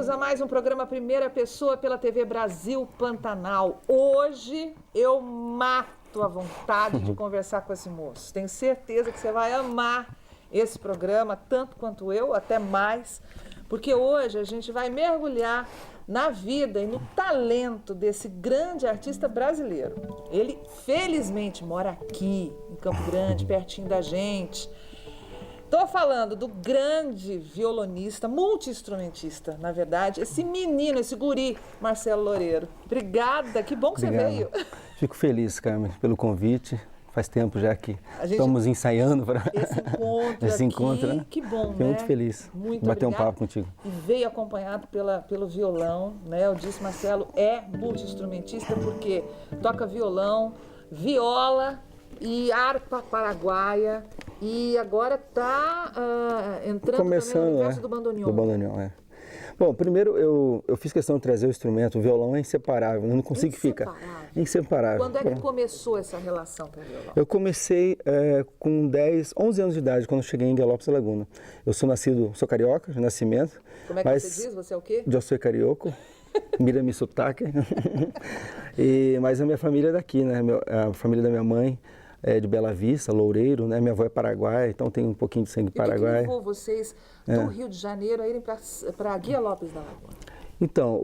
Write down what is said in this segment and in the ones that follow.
bem-vindos a mais um programa Primeira Pessoa pela TV Brasil Pantanal. Hoje eu mato a vontade de conversar com esse moço. Tenho certeza que você vai amar esse programa, tanto quanto eu, até mais, porque hoje a gente vai mergulhar na vida e no talento desse grande artista brasileiro. Ele, felizmente, mora aqui, em Campo Grande, pertinho da gente. Estou falando do grande violonista, multi-instrumentista, na verdade, esse menino, esse guri, Marcelo Loureiro. Obrigada, que bom que você veio. Fico feliz, Carmen, pelo convite. Faz tempo já que estamos ensaiando para esse encontro, né? Que bom, Fico muito feliz de bater um papo contigo. E veio acompanhado pelo violão, né? Eu disse, Marcelo é multi-instrumentista porque toca violão, viola e harpa paraguaia. E agora está entrando começando, também no universo do bandoneon. Do bandoneon, é. Bom, primeiro eu fiz questão de trazer o instrumento, o violão é inseparável, eu não consigo ficar. Inseparável. Quando é que começou essa relação com o violão? Eu comecei com 11 anos de idade, quando eu cheguei em Guielópolis, Laguna. Eu sou carioca, de nascimento. Como é que você diz? Você é o quê? Eu sou carioco, mira mi sotaque. Mas a minha família é daqui, né? A família da minha mãe é de Bela Vista, Loureiro, né? Minha avó é paraguaia, então tem um pouquinho de sangue paraguaio. E o que levou vocês do Rio de Janeiro a irem para Guielópolis da Lagoa? Então,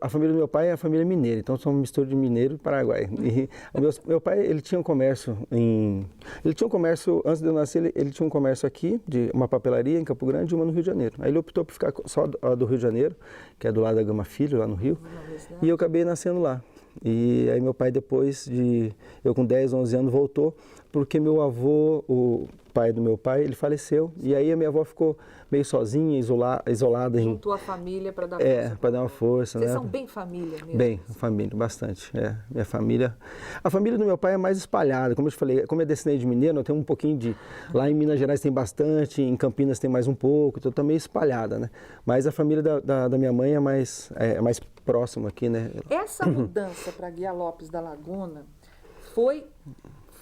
a família do meu pai é a família mineira, então somos uma mistura de mineiro e paraguai. E meu pai, ele tinha um comércio antes de eu nascer, ele tinha um comércio aqui, de uma papelaria em Campo Grande e uma no Rio de Janeiro. Aí ele optou por ficar só do Rio de Janeiro, que é do lado da Gama Filho, lá no Rio, e eu acabei nascendo lá. E aí meu pai, depois de eu com 10, 11 anos, voltou, porque meu avô, o pai do meu pai, ele faleceu. E aí a minha avó ficou meio sozinha, isolada. Juntou a família para dar força. Para dar uma força, Vocês né? são bem família mesmo? Bem, família, bastante. Minha família... A família do meu pai é mais espalhada, como eu te falei, como é descendente de mineiro, eu tenho um pouquinho de... Lá em Minas Gerais tem bastante, em Campinas tem mais um pouco, então tá meio espalhada, né? Mas a família da minha mãe é mais próxima aqui, né? Essa mudança para Guielópolis da Laguna foi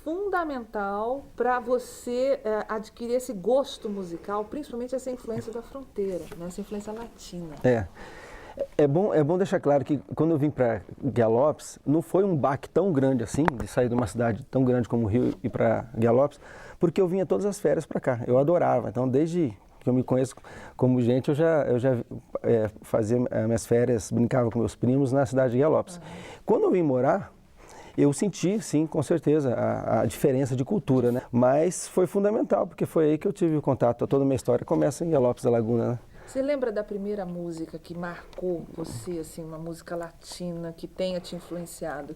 fundamental para você adquirir esse gosto musical, principalmente essa influência da fronteira, né? Essa influência latina. É bom deixar claro que quando eu vim para Guielópolis, não foi um baque tão grande assim, de sair de uma cidade tão grande como o Rio e para Guielópolis, porque eu vinha todas as férias para cá, eu adorava. Então, desde que eu me conheço como gente, eu já fazia minhas férias, brincava com meus primos na cidade de Guielópolis. Quando eu vim morar, eu senti, sim, com certeza, a diferença de cultura, né? Mas foi fundamental, porque foi aí que eu tive o contato. Toda a minha história começa em Guielópolis da Laguna, né? Você lembra da primeira música que marcou você, assim, uma música latina que tenha te influenciado?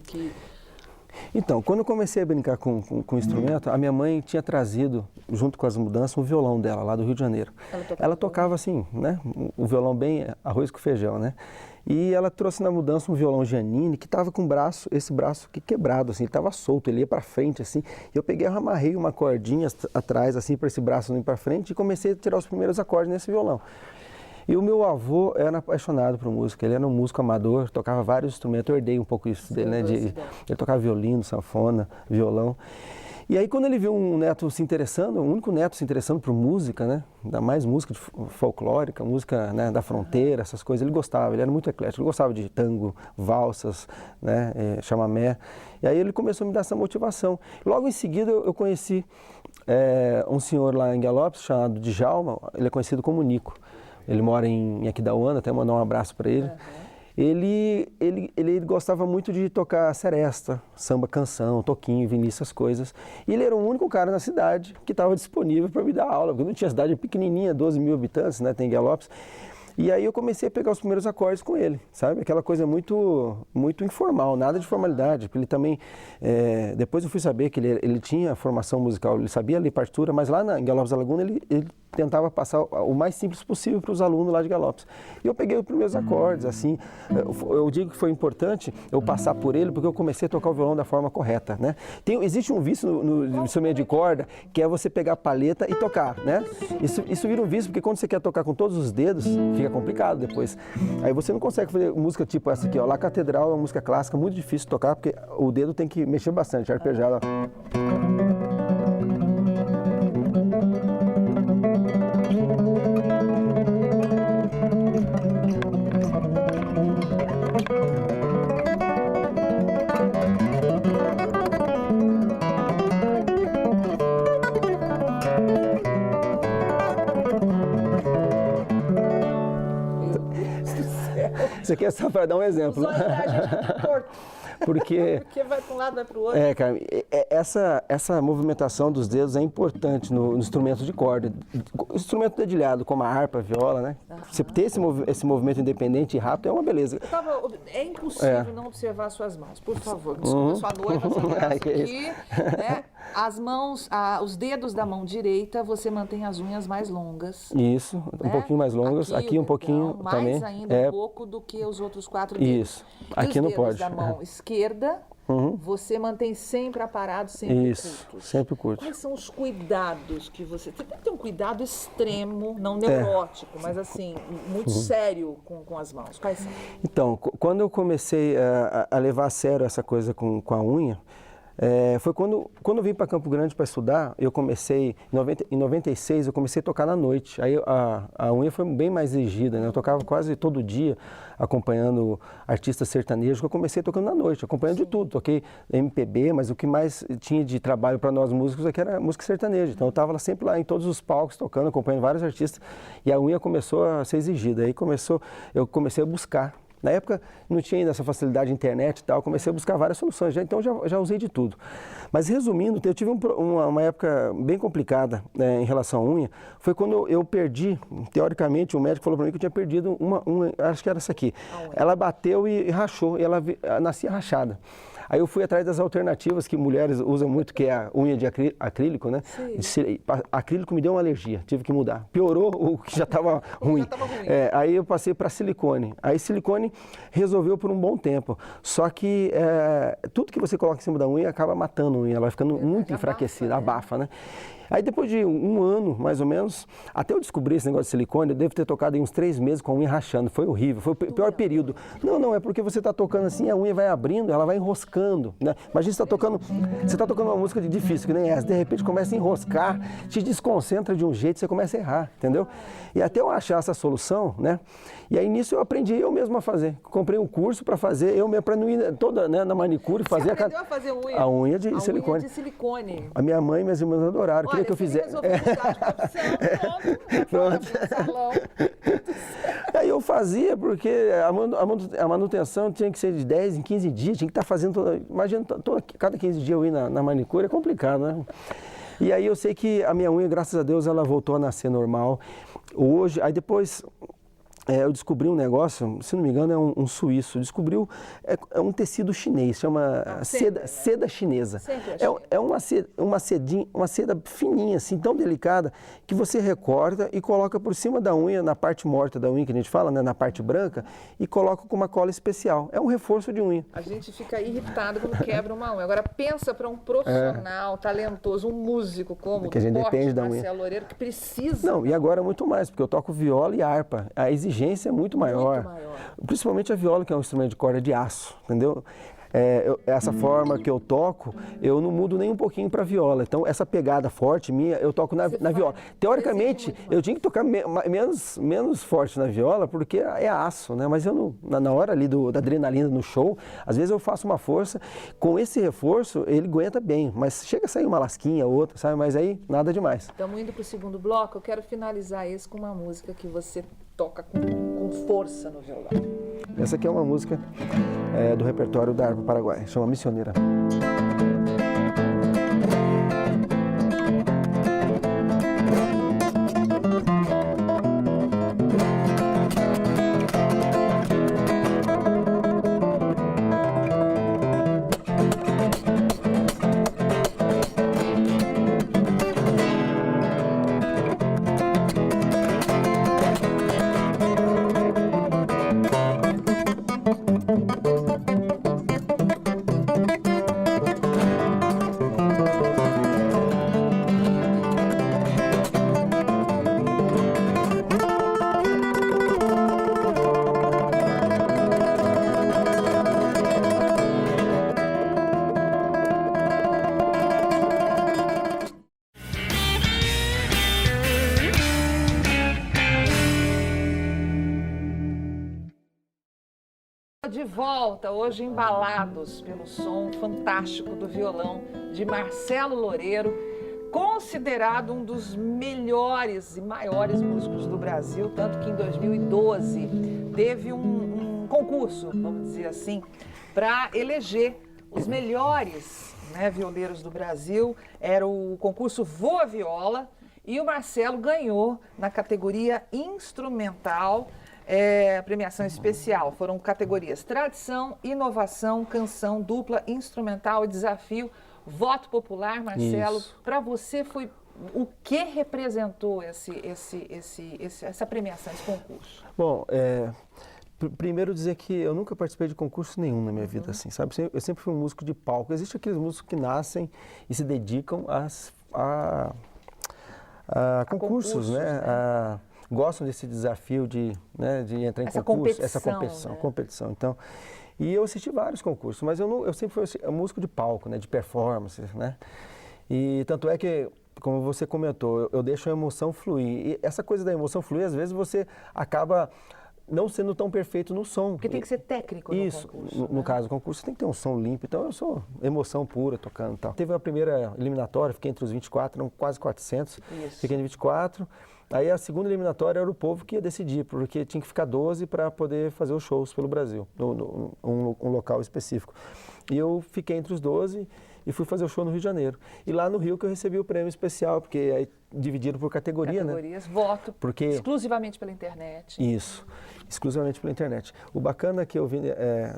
Então, quando eu comecei a brincar com o instrumento, a minha mãe tinha trazido, junto com as mudanças, um violão dela, lá do Rio de Janeiro. Ela tocava assim, né? O violão bem arroz com feijão, né? E ela trouxe na mudança um violão Giannini que estava com esse braço aqui quebrado, assim, ele estava solto, ele ia para frente, assim. E eu peguei, amarrei uma cordinha atrás, assim, para esse braço não ir para frente e comecei a tirar os primeiros acordes nesse violão. E o meu avô era apaixonado por música, ele era um músico amador, tocava vários instrumentos, eu herdei um pouco isso dele, né? Ele tocava violino, sanfona, violão. E aí quando ele viu um neto se interessando, o único neto se interessando por música, né? Ainda mais música folclórica, música, né, da fronteira, essas coisas, ele gostava, ele era muito eclético, ele gostava de tango, valsas, né, chamamé. E aí ele começou a me dar essa motivação. Logo em seguida eu conheci um senhor lá em Guielópolis chamado Djalma, ele é conhecido como Nico. Ele mora em Aquidauana, até mandar um abraço para ele. Ele gostava muito de tocar seresta, samba canção, toquinho, Vinícius, essas coisas. E ele era o único cara na cidade que estava disponível para me dar aula, porque não tinha cidade pequenininha, 12 mil habitantes, né, tem Guielópolis. E aí eu comecei a pegar os primeiros acordes com ele, sabe? Aquela coisa muito informal, nada de formalidade. Ele também, depois eu fui saber que ele tinha formação musical, ele sabia ler partitura, mas lá em Guielópolis da Laguna ele tentava passar o mais simples possível para os alunos lá de Guielópolis. E eu peguei os primeiros acordes, assim, eu digo que foi importante eu passar por ele, porque eu comecei a tocar o violão da forma correta, né? Existe um vício no instrumento de corda, que é você pegar a palheta e tocar, né? Isso vira um vício, porque quando você quer tocar com todos os dedos, fica complicado depois. Aí você não consegue fazer música tipo essa aqui, ó. La Catedral é uma música clássica, muito difícil de tocar, porque o dedo tem que mexer bastante, arpejar lá. Isso aqui é só para dar um exemplo. Os olhos da gente é torto. Porque vai para um lado, vai para o outro. cara, essa movimentação dos dedos é importante no instrumento de corda. O instrumento dedilhado, como a harpa, a viola, né? Você ter esse movimento independente e rápido é uma beleza. É impossível não observar suas mãos, por favor. Desculpa sua noiva, essa graça aqui. Né? As mãos, os dedos da mão direita, você mantém as unhas mais longas. Isso, um pouquinho mais longas. Aqui um pouquinho também. Mais ainda um pouco do que os outros 4 dedos. Isso, aqui não pode. Os dedos da mão esquerda, você mantém sempre aparados, sempre curtos. Sempre curtos. Quais são os cuidados que você tem que ter um cuidado extremo, não neurótico, mas assim, muito sério com as mãos? Quais são? Então, quando eu comecei a levar a sério essa coisa com a unha, foi quando eu vim para Campo Grande para estudar, eu comecei, em 96, eu comecei a tocar na noite. Aí a unha foi bem mais exigida, né? Eu tocava quase todo dia, acompanhando artistas sertanejos, que eu comecei tocando na noite, acompanhando de tudo. Toquei MPB, mas o que mais tinha de trabalho para nós músicos aqui era música sertaneja. Então eu estava sempre lá em todos os palcos tocando, acompanhando vários artistas, e a unha começou a ser exigida. Aí eu comecei a buscar. Na época não tinha ainda essa facilidade de internet e tal, comecei a buscar várias soluções, então já usei de tudo. Mas resumindo, eu tive uma época bem complicada, né, em relação à unha, foi quando eu perdi, teoricamente o médico falou para mim que eu tinha perdido acho que era essa aqui. Ela bateu e rachou, e ela nascia rachada. Aí eu fui atrás das alternativas que mulheres usam muito, que é a unha de acrílico, né? Acrílico me deu uma alergia, tive que mudar. Piorou o que já estava ruim. Aí eu passei para silicone. Aí silicone resolveu por um bom tempo. Só que tudo que você coloca em cima da unha acaba matando a unha, ela vai ficando muito enfraquecida, abafa, né? Aí depois de um ano, mais ou menos, até eu descobrir esse negócio de silicone, eu devo ter tocado em uns 3 meses com a unha rachando. Foi horrível, foi o pior período. Não, é porque você está tocando assim, a unha vai abrindo, ela vai enroscando, né? Imagina você está tocando uma música difícil, que nem essa, de repente começa a enroscar, te desconcentra de um jeito, você começa a errar, entendeu? E até eu achar essa solução, né? E aí nisso eu aprendi eu mesmo a fazer. Comprei um curso para fazer, eu mesmo, para não ir toda, né, na manicure, fazer a fazer unha? A unha de silicone. Unha de silicone. A minha mãe e minhas irmãs adoraram. Queria que eu fizesse. Pronto. Aí eu fazia, porque a manutenção tinha que ser de 10 em 15 dias, tinha que estar fazendo imagina, cada 15 dias eu ir na manicure, é complicado, né? E aí eu sei que a minha unha, graças a Deus, ela voltou a nascer normal. Hoje, aí depois eu descobri um negócio, se não me engano é um suíço, descobriu, um tecido chinês, chama seda chinesa. É uma seda fininha, assim, tão delicada, que você recorta e coloca por cima da unha, na parte morta da unha que a gente fala, né, na parte branca, e coloca com uma cola especial. É um reforço de unha. A gente fica irritado quando quebra uma unha. Agora pensa para um profissional talentoso, um músico como que a gente depende da unha. Marcelo Loureiro, que precisa. Não, e agora muito mais, porque eu toco viola e harpa. A exigência é muito maior. Principalmente a viola, que é um instrumento de corda de aço, entendeu? Essa forma que eu toco, eu não mudo nem um pouquinho para viola. Então, essa pegada forte minha, eu toco na viola. Teoricamente, eu tinha que tocar menos forte na viola, porque é aço, né? Mas eu não, na hora ali da adrenalina no show, às vezes eu faço uma força. Com esse reforço, ele aguenta bem, mas chega a sair uma lasquinha, outra, sabe? Mas aí, nada demais. Estamos indo para o segundo bloco. Eu quero finalizar esse com uma música que você toca com força no violão. Essa aqui é uma música do repertório da harpa paraguaia, chama Missioneira. De volta, hoje embalados pelo som fantástico do violão de Marcelo Loureiro, considerado um dos melhores e maiores músicos do Brasil, tanto que em 2012 teve um concurso, vamos dizer assim, para eleger os melhores, né, violeiros do Brasil. Era o concurso Voa Viola e o Marcelo ganhou na categoria instrumental, premiação especial. Foram categorias tradição, inovação, canção, dupla, instrumental e desafio. Voto popular, Marcelo. Para você foi o que representou essa premiação, esse concurso? Bom, primeiro dizer que eu nunca participei de concurso nenhum na minha vida, assim, sabe? Eu sempre fui um músico de palco. Existem aqueles músicos que nascem e se dedicam a concursos, né? Gostam desse desafio de entrar em concurso, essa competição. Então, e eu assisti vários concursos, mas eu sempre fui músico de palco, né? De performance, né? E tanto é que, como você comentou, eu deixo a emoção fluir. E essa coisa da emoção fluir, às vezes você acaba não sendo tão perfeito no som. Porque tem que ser técnico no concurso. No caso do concurso, tem que ter um som limpo. Então, eu sou emoção pura tocando e tal. Teve a primeira eliminatória, fiquei entre os 24, eram quase 400. Isso. Fiquei em 24. Aí, a segunda eliminatória era o povo que ia decidir, porque tinha que ficar 12 para poder fazer os shows pelo Brasil, um local específico. E eu fiquei entre os 12 e fui fazer o show no Rio de Janeiro. E lá no Rio que eu recebi o prêmio especial, porque aí dividido por categorias, voto, porque exclusivamente pela internet. Isso, exclusivamente pela internet. O bacana que eu vi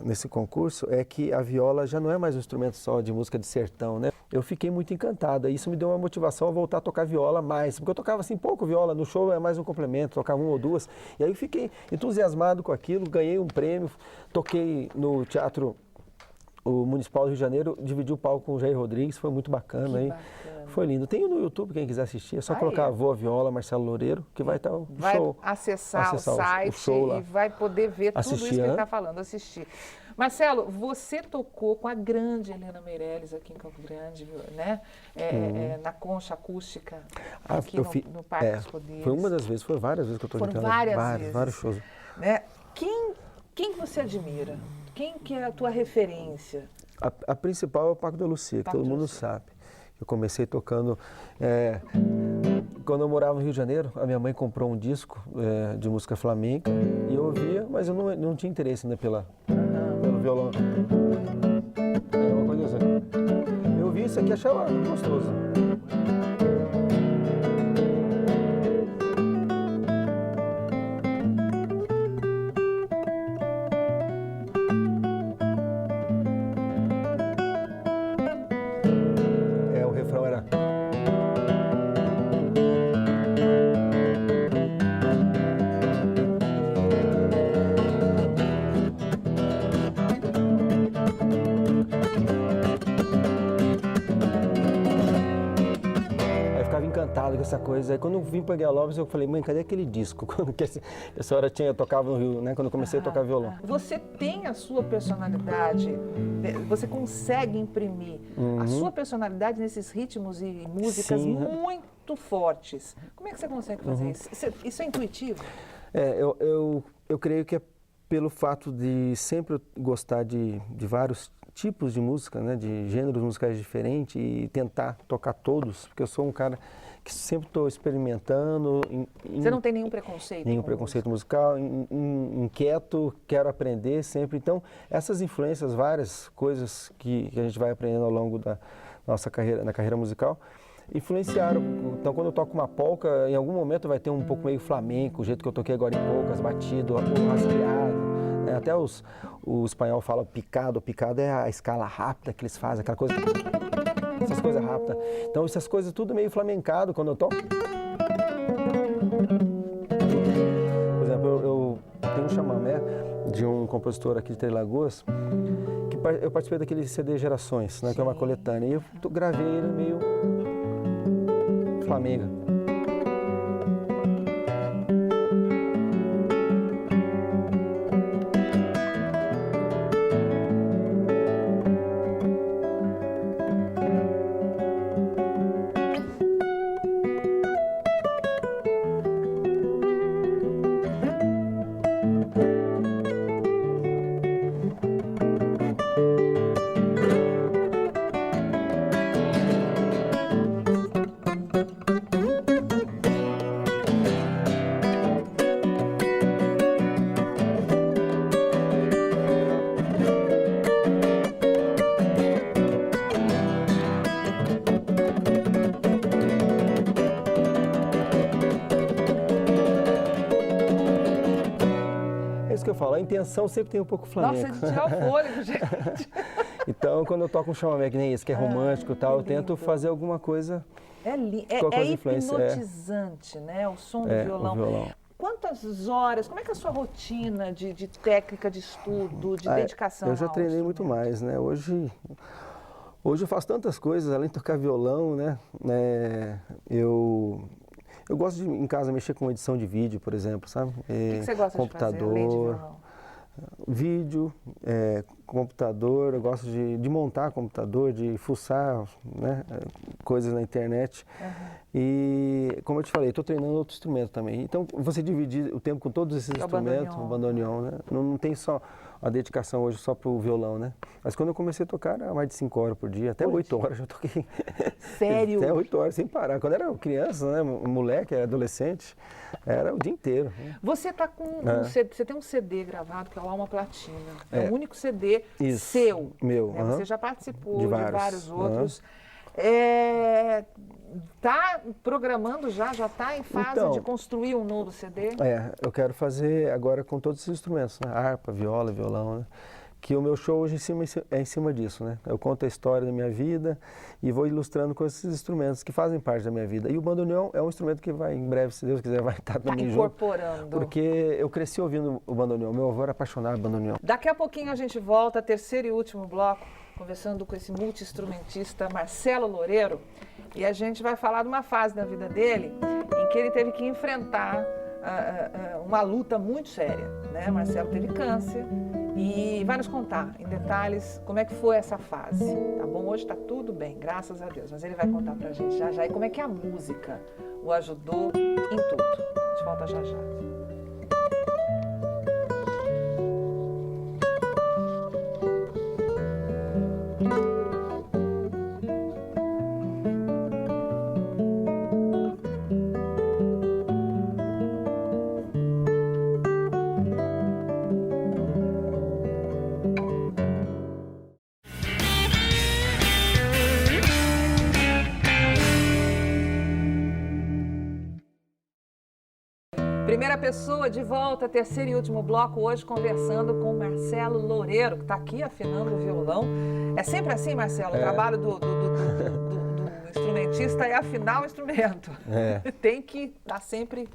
nesse concurso é que a viola já não é mais um instrumento só de música de sertão, né? Eu fiquei muito encantada, isso me deu uma motivação a voltar a tocar viola mais, porque eu tocava assim pouco viola, no show é mais um complemento, tocava uma ou duas, e aí eu fiquei entusiasmado com aquilo, ganhei um prêmio, toquei no Teatro Municipal do Rio de Janeiro, dividi o palco com o Jair Rodrigues, foi muito bacana aí. Foi lindo. Tem no YouTube, quem quiser assistir, é só colocar Voa Viola, Marcelo Loureiro, que vai estar o show. Vai acessar o site e vai poder ver tudo isso que ele está falando, assistir. Marcelo, você tocou com a grande Helena Meirelles aqui em Campo Grande, né? Na concha acústica, aqui no Parque dos Poderes. Foi uma das vezes, foi várias vezes que eu toquei. Foram várias vezes. Vários shows. Né? Quem você admira? Quem que é a tua referência? A principal é o Paco de Lucia, que todo mundo sabe. Eu comecei tocando... quando eu morava no Rio de Janeiro, a minha mãe comprou um disco de música flamenca e eu ouvia, mas eu não tinha interesse ainda pelo violão. Era uma coisa assim. Eu ouvi isso aqui e achava gostoso. O refrão era... encantado com essa coisa. Aí quando eu vim para Guialopes, eu falei, mãe, cadê aquele disco? Que essa hora eu tocava no Rio, né? Quando eu comecei a tocar violão. Você tem a sua personalidade, você consegue imprimir a sua personalidade nesses ritmos e músicas muito fortes. Como é que você consegue fazer isso? Isso é intuitivo? Eu creio que é pelo fato de sempre gostar de vários tipos de música, né, de gêneros musicais diferentes e tentar tocar todos, porque eu sou um cara que sempre estou experimentando. Você não tem nenhum preconceito? Nenhum preconceito musical, inquieto, quero aprender sempre. Então, essas influências, várias coisas que a gente vai aprendendo ao longo da nossa carreira, na carreira musical, influenciaram. Então, quando eu toco uma polca, em algum momento vai ter um pouco meio flamenco, o jeito que eu toquei agora em polcas, batido, rasgueado. Até o espanhol fala picado. Picado é a escala rápida que eles fazem, aquela coisa... Essas coisas rápidas. Então, essas coisas tudo meio flamencado quando eu toco. Por exemplo, eu tenho um chamamé de um compositor aqui de Três Lagoas, que eu participei daquele CD Gerações, né, que é uma coletânea, e eu gravei ele meio flamenga. eu falo, a intenção sempre tem um pouco flamenco. Nossa, de tirar o fôlego, gente. Então, quando eu toco um chamamé que nem esse, que é romântico e tal, eu tento fazer alguma coisa... É hipnotizante, né? O som do violão. O violão. Quantas horas, como é que é a sua rotina de técnica de estudo, de dedicação? Eu já treinei muito mais, né? Hoje eu faço tantas coisas, além de tocar violão, né? Eu gosto de, em casa, mexer com edição de vídeo, por exemplo, sabe? O que você gosta de fazer, além de violão? Vídeo, computador, eu gosto de montar computador, de fuçar, né, coisas na internet. E, como eu te falei, estou treinando outro instrumento também. Então, você dividir o tempo com todos esses instrumentos, o bandoneon, né? Não tem só a dedicação hoje só para o violão, né? Mas quando eu comecei a tocar, era mais de 5 horas por dia, até 8 horas eu toquei. Sério? Até 8 horas sem parar. Quando era criança, né, moleque, adolescente, era o dia inteiro. Você tá com você tem um CD gravado que é o Alma Platina. É o único CD seu. Meu. Né? Você já participou de vários outros. Tá programando já está em fase de construir um novo CD? Eu quero fazer agora com todos os instrumentos, né? Harpa, viola, violão, né? Que o meu show hoje é em cima disso, né? Eu conto a história da minha vida e vou ilustrando com esses instrumentos que fazem parte da minha vida. E o bandoneon é um instrumento que vai, em breve, se Deus quiser, vai estar também incorporando. Junto. Porque eu cresci ouvindo o bandoneon, meu avô era apaixonado por bandoneon. Daqui a pouquinho a gente volta, terceiro e último bloco, conversando com esse multi-instrumentista Marcelo Loureiro. E a gente vai falar de uma fase da vida dele em que ele teve que enfrentar uma luta muito séria, né? Marcelo teve câncer e vai nos contar em detalhes como é que foi essa fase, tá bom? Hoje está tudo bem, graças a Deus, mas ele vai contar pra gente já já e como é que a música o ajudou em tudo. A gente volta já já. Primeira pessoa de volta, terceiro e último bloco, hoje conversando com o Marcelo Loureiro, que está aqui afinando o violão. É sempre assim, Marcelo, o trabalho do instrumentista é afinar o instrumento. Tem que estar sempre...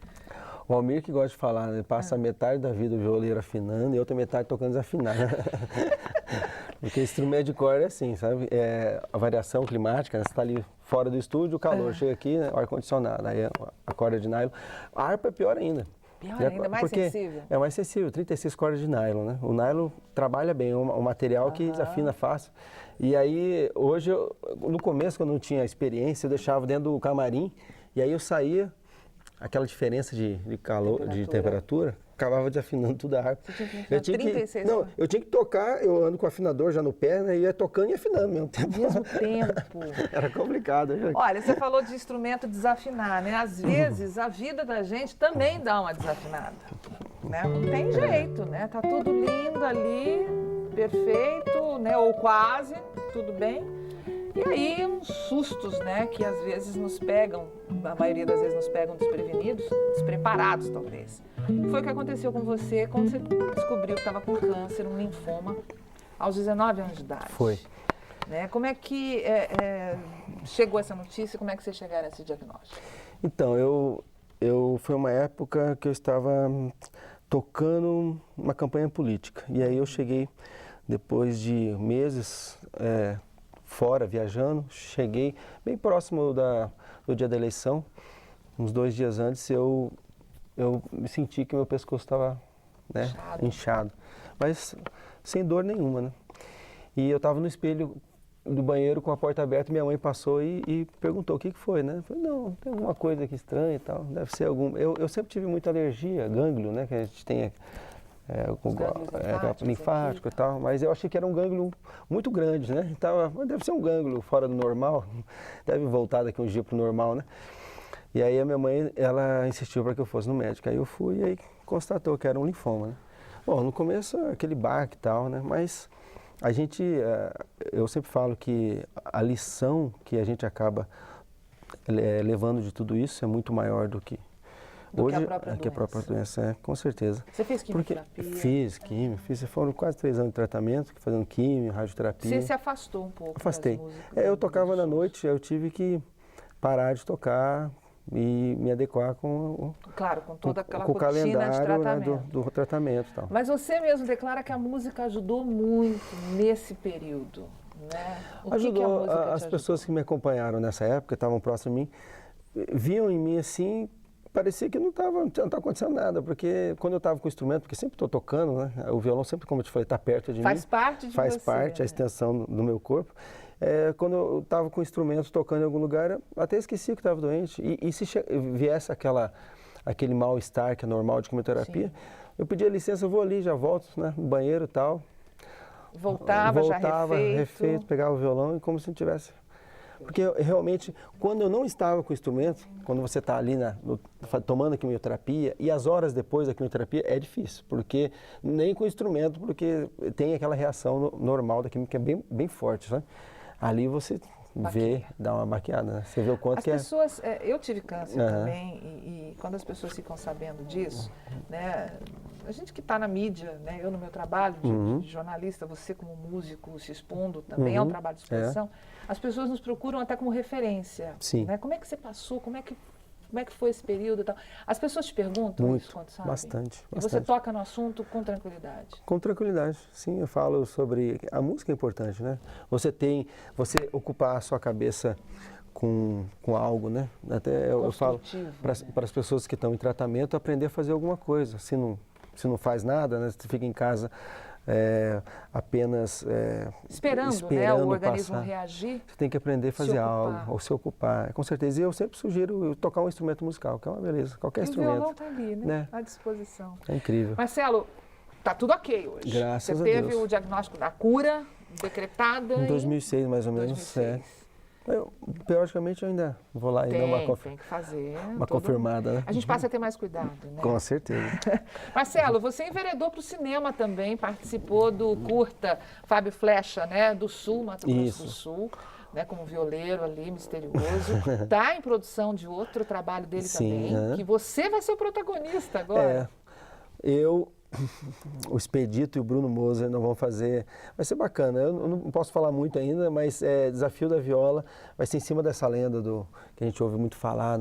O Almir que gosta de falar, né? Passa metade da vida o violeiro afinando e outra metade tocando desafinado. Porque instrumento de corda é assim, sabe? A variação climática, né? Você está ali fora do estúdio, o calor chega aqui, né? O ar-condicionado, aí a corda de nylon. A harpa é pior ainda. Pior ainda, mais sensível? É mais sensível, 36 cordas de nylon, né? O nylon trabalha bem, é um material que desafina fácil. E aí, hoje, no começo, quando eu não tinha experiência, eu deixava dentro do camarim, e aí eu saía, aquela diferença de calor, de temperatura, acabava desafinando tudo a harpa. Você tinha que 36 não, eu tinha que tocar, eu ando com o afinador já no pé, né, e ia tocando e afinando ao mesmo tempo. Ao mesmo tempo. Era complicado. Olha, você falou de instrumento desafinar, né? Às vezes a vida da gente também dá uma desafinada, né? Não tem jeito, né? Tá tudo lindo ali, perfeito, né? Ou quase, tudo bem. E aí uns sustos, né? Que às vezes nos pegam, a maioria das vezes nos pegam desprevenidos, despreparados talvez. Foi o que aconteceu com você quando você descobriu que estava com câncer, um linfoma, aos 19 anos de idade. Foi. Né? Como é que chegou essa notícia? Como é que você chegaram a esse diagnóstico? Então, foi uma época que eu estava tocando uma campanha política. E aí eu cheguei, depois de meses fora, viajando, cheguei bem próximo do dia da eleição, uns 2 dias antes, eu me senti que meu pescoço estava, né, inchado, mas sem dor nenhuma, né? E eu estava no espelho do banheiro com a porta aberta, minha mãe passou e perguntou o que foi, né? Eu falei, não, tem alguma coisa aqui estranha e tal, deve ser algum... Eu sempre tive muita alergia, gânglio, né, que a gente tem... linfático e tal, mas eu achei que era um gânglio muito grande, né? Então, deve ser um gânglio fora do normal, deve voltar daqui uns dias para o normal, né? E aí a minha mãe, ela insistiu para que eu fosse no médico, aí eu fui e aí constatou que era um linfoma, né? Bom, no começo aquele baque e tal, né? Mas a gente, eu sempre falo que a lição que a gente acaba levando de tudo isso é muito maior do que do Hoje, que a própria que a própria doença, com certeza. Você fez Porque quimioterapia? fiz, foram quase 3 anos de tratamento, fazendo químio, radioterapia. Você se afastou um pouco Afastei. das músicas? Eu tocava na noite, eu tive que parar de tocar e me adequar com Claro, com toda aquela com o rotina de calendário, né, tratamento. do tratamento e tal. Mas você mesmo declara que a música ajudou muito nesse período, né? O Ajudou. que a música te As ajudou? pessoas que me acompanharam nessa época, estavam próximas de mim, viam em mim assim, parecia que não estava acontecendo nada, porque quando eu estava com o instrumento, porque sempre estou tocando, né? O violão sempre, como eu te falei, está perto de Faz mim. parte de Faz você, parte, a né? extensão do meu corpo. Quando eu estava com o instrumento tocando em algum lugar, eu até esqueci que estava doente. E se viesse aquele mal-estar que é normal de quimioterapia, Sim. eu pedia licença, eu vou ali, já volto, né, no banheiro e tal. Voltava já refeito. Pegava o violão e como se não tivesse. Porque realmente, quando eu não estava com o instrumento, quando você está ali tomando a quimioterapia, e as horas depois da quimioterapia é difícil, porque nem com o instrumento, porque tem aquela reação normal da química que é bem, bem forte, sabe? Ali você vê, dá uma baqueada, né? Você vê o quanto As que pessoas, eu tive câncer também, e quando as pessoas ficam sabendo disso, né, a gente que está na mídia, né, eu no meu trabalho de jornalista, você como músico se expondo também, é um trabalho de exposição, as pessoas nos procuram até como referência. Sim. Né? Como é que você passou? Como é que foi esse período e tal? As pessoas te perguntam Muito, isso quando sabem? bastante. E você toca no assunto com tranquilidade? Com tranquilidade, sim. Eu falo sobre... A música é importante, né? Você ocupar a sua cabeça com algo, né? Até eu falo para as pessoas que estão em tratamento, aprender a fazer alguma coisa. Se não faz nada, né? Você fica em casa apenas esperando, né, o organismo passar. reagir. Você tem que aprender a fazer algo, ou se ocupar. Com certeza. E eu sempre sugiro tocar um instrumento musical, que é uma beleza. Qualquer instrumento. O violão está ali, né? À disposição. É incrível. Marcelo, tá tudo ok hoje. Graças a Você Deus. teve o diagnóstico da cura decretada em 2006, mais ou menos. 2006. Periodicamente eu ainda vou lá e dar tem que fazer uma confirmada, né? A gente passa a ter mais cuidado, né? Com certeza. Marcelo, você enveredou para o cinema também, participou do curta Fábio Flecha, né? Do Sul, Mato Grosso do Sul, né? Como violeiro ali, misterioso. Está em produção de outro trabalho dele também, que você vai ser o protagonista agora. O Expedito e o Bruno Moser não vão fazer, vai ser bacana, eu não posso falar muito ainda, mas Desafio da Viola vai ser em cima dessa lenda que a gente ouve muito falar,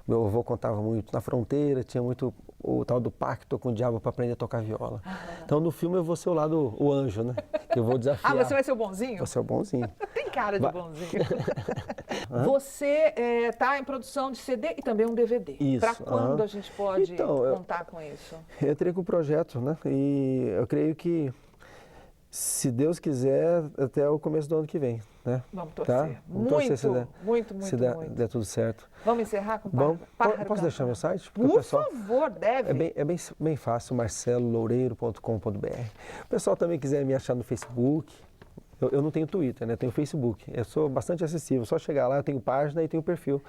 meu avô contava muito, na fronteira tinha muito o tal do pacto com o diabo para aprender a tocar viola. Então no filme eu vou ser o anjo, né, que eu vou desafiar. Você vai ser o bonzinho? Vou ser o bonzinho. Tem cara de bonzinho. Você está em produção de CD e também um DVD. Isso. Para quando a gente pode contar com isso? Eu entrei com o projeto, né? E eu creio que, se Deus quiser, até o começo do ano que vem, né? Vamos torcer. Tá? Vamos torcer se muito. der tudo certo. Vamos encerrar com Posso deixar meu site? Por favor, deve. É bem fácil, marceloloureiro.com.br. O pessoal também quiser me achar no Facebook. Eu não tenho Twitter, né? Eu tenho Facebook. Eu sou bastante acessível. Só chegar lá, eu tenho página e tenho perfil.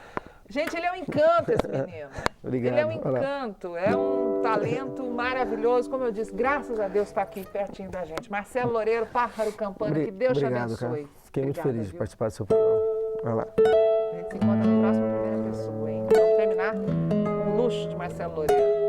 Gente, ele é um encanto, esse menino. Obrigado. Ele é um encanto, é um talento maravilhoso. Como eu disse, graças a Deus está aqui pertinho da gente. Marcelo Loureiro, Pássaro Campana, que Deus te abençoe. Cara. Fiquei muito feliz de participar do seu programa. Vai lá. A gente se encontra no próximo Primeira Pessoa, hein? Vamos terminar com um luxo de Marcelo Loureiro.